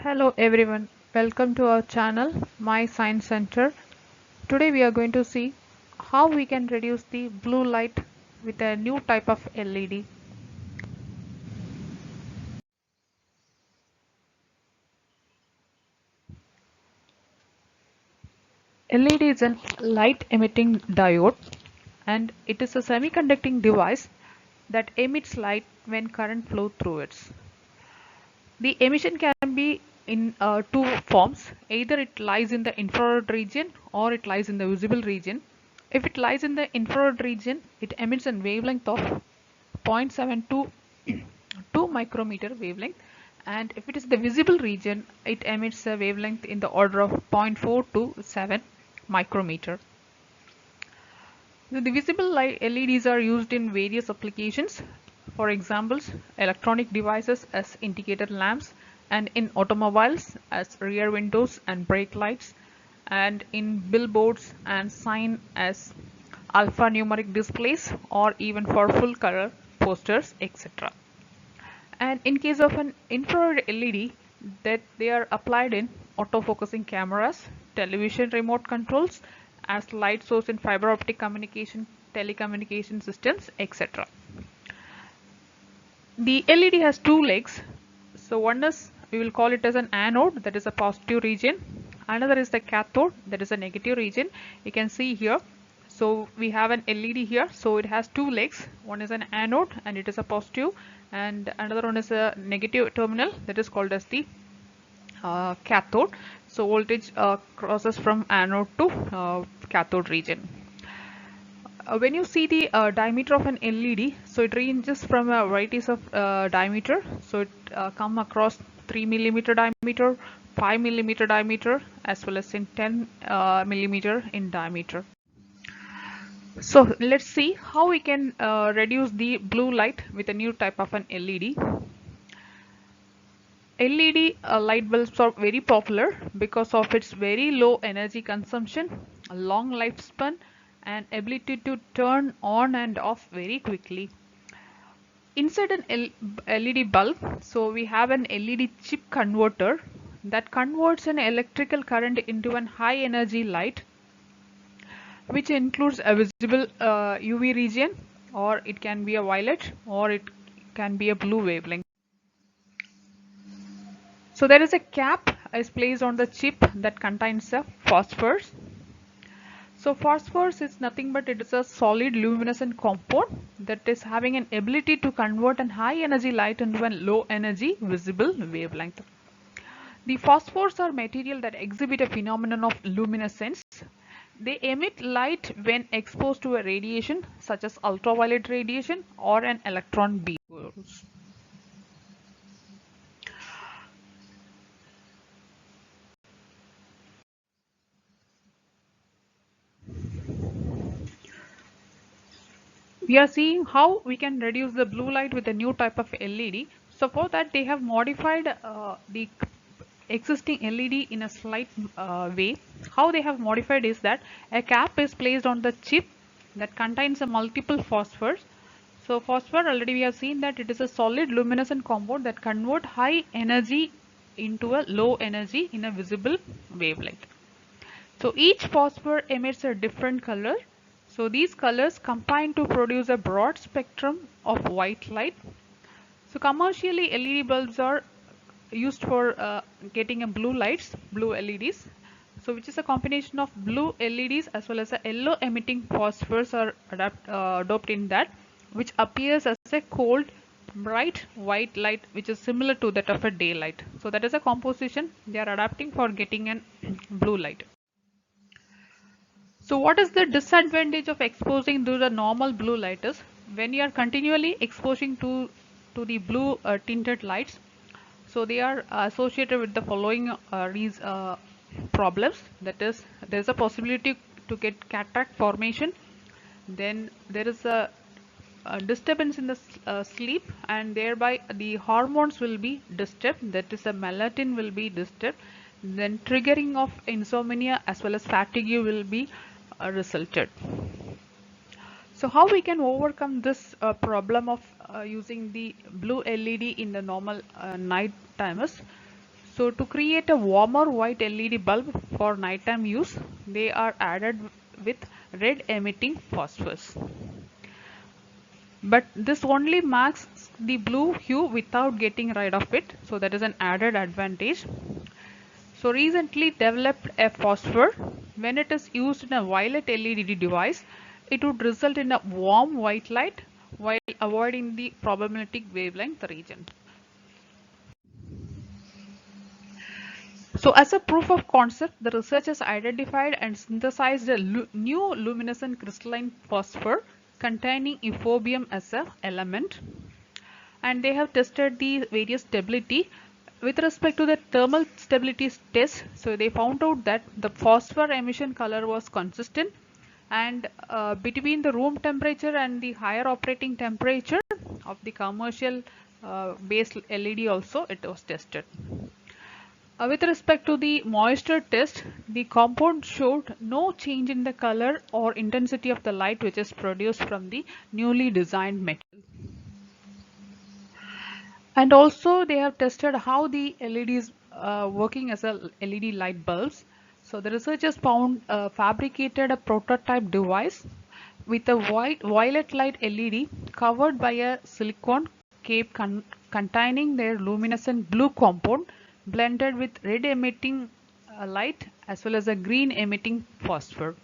Hello everyone, welcome to our channel, My Science Center. Today we are going to see how we can reduce the blue light with a new type of LED. LED is a light emitting diode and it is a semiconducting device that emits light when current flows through it. The emission can be in two forms. Either it lies in the infrared region or it lies in the visible region. If it lies in the infrared region, it emits a wavelength of 0.72 2 micrometer wavelength, and if it is the visible region, it emits a wavelength in the order of 0.4 to 7 micrometer. The visible light LEDs are used in various applications. For examples, electronic devices as indicator lamps, and in automobiles as rear windows and brake lights, and in billboards and sign as alphanumeric displays, or even for full color posters, etc. And in case of an infrared LED, that they are applied in autofocusing cameras, television remote controls, as light source in fiber optic communication, telecommunication systems, etc. The LED has two legs. So one is, we will call it as an anode, that is a positive region. Another is the cathode, that is a negative region. You can see here. So we have an LED here. So it has two legs. One is an anode and it is a positive, and another one is a negative terminal, that is called as the cathode. So voltage crosses from anode to cathode region. When you see the diameter of an LED, so it ranges from varieties of diameter. So it come across 3 millimeter diameter, 5 millimeter diameter, as well as in 10 millimeter in diameter. So let's see how we can reduce the blue light with a new type of an LED. LED light bulbs are very popular because of its very low energy consumption, a long lifespan, and ability to turn on and off very quickly. Inside an LED bulb, so we have an LED chip converter that converts an electrical current into an high energy light, which includes a visible UV region, or it can be a violet, or it can be a blue wavelength. So there is a cap is placed on the chip that contains the phosphors. So phosphorus is nothing but it is a solid luminescent compound that is having an ability to convert a high energy light into a low energy visible wavelength. The phosphors are material that exhibit a phenomenon of luminescence. They emit light when exposed to a radiation such as ultraviolet radiation or an electron beam. We are seeing how we can reduce the blue light with a new type of LED. So for that they have modified the existing LED in a slight way. How they have modified is that a cap is placed on the chip that contains a multiple phosphors. So phosphor, already we have seen that it is a solid luminescent compound that convert high energy into a low energy in a visible wavelength. So each phosphor emits a different color. So these colors combine to produce a broad spectrum of white light. So commercially LED bulbs are used for getting a blue lights, blue LEDs. So which is a combination of blue LEDs as well as a yellow emitting phosphors are adopted in that, which appears as a cold bright white light which is similar to that of a daylight. So that is a composition they are adapting for getting an blue light. So what is the disadvantage of exposing to the normal blue light is when you are continually exposing to the blue tinted lights. So they are associated with the following problems. That is, there is a possibility to get cataract formation. Then there is a disturbance in the sleep, and thereby the hormones will be disturbed. That is, the melatonin will be disturbed. Then triggering of insomnia as well as fatigue will be resulted. So how we can overcome this problem of using the blue LED in the normal night time is, So to create a warmer white LED bulb for nighttime use, they are added with red emitting phosphors. But this only masks the blue hue without getting rid of it, so that is an added advantage. So recently developed a phosphor, when it is used in a violet LED device, it would result in a warm white light while avoiding the problematic wavelength region. So as a proof of concept, the researchers identified and synthesized a new luminescent crystalline phosphor containing euphorbium as an element, and they have tested the various stability with respect to the thermal stability test. So they found out that the phosphor emission color was consistent, and between the room temperature and the higher operating temperature of the commercial based LED also it was tested. With respect to the moisture test, the compound showed no change in the color or intensity of the light which is produced from the newly designed metal. And also they have tested how the LEDs working as a LED light bulbs. So the researchers found fabricated a prototype device with a white violet light LED covered by a silicone cape containing their luminescent blue compound blended with red emitting light as well as a green emitting phosphor.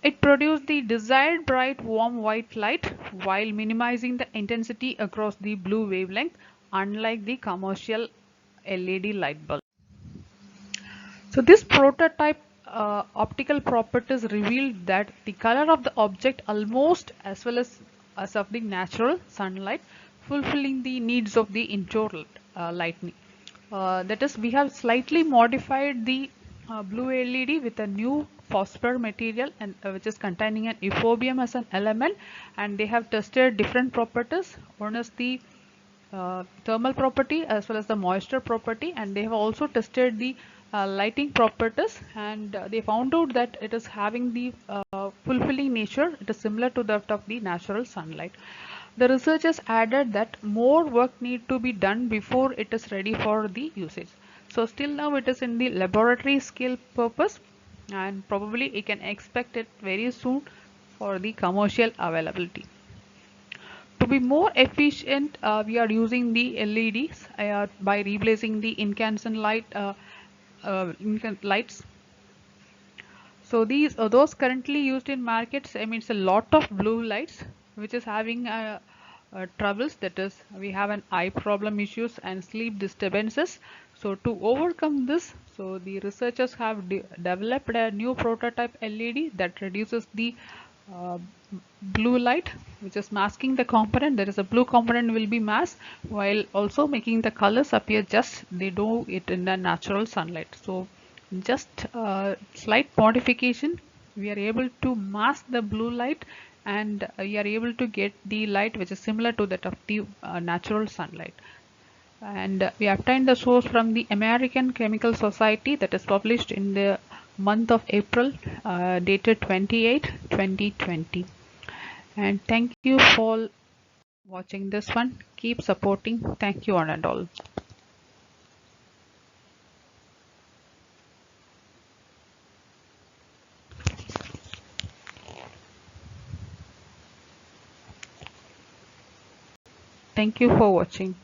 It produced the desired bright warm white light while minimizing the intensity across the blue wavelength, unlike the commercial LED light bulb. So this prototype optical properties revealed that the color of the object almost as well as of the natural sunlight, fulfilling the needs of the indoor lighting. That is, we have slightly modified the blue LED with a new phosphor material, and which is containing an euphorbium as an element, and they have tested different properties. One is the thermal property as well as the moisture property, and they have also tested the lighting properties, and they found out that it is having the fulfilling nature. It is similar to that of the natural sunlight. The researchers added that more work need to be done before it is ready for the usage. So still now it is in the laboratory scale purpose, and probably you can expect it very soon for the commercial availability. To be more efficient, we are using the LEDs by replacing the incandescent lights. So these those currently used in markets emits a lot of blue lights, which is having troubles. That is, we have an eye problem issues and sleep disturbances. So to overcome this, so the researchers have developed a new prototype LED that reduces the uh, blue light, which is masking the component. There is a blue component will be masked while also making the colors appear just they do it in the natural sunlight. So just slight modification, we are able to mask the blue light, and we are able to get the light which is similar to that of the natural sunlight. And we obtained the source from the American Chemical Society, that is published in the month of April, dated 28 2020. And thank you for watching this one. Keep supporting. Thank you one and all. Thank you for watching.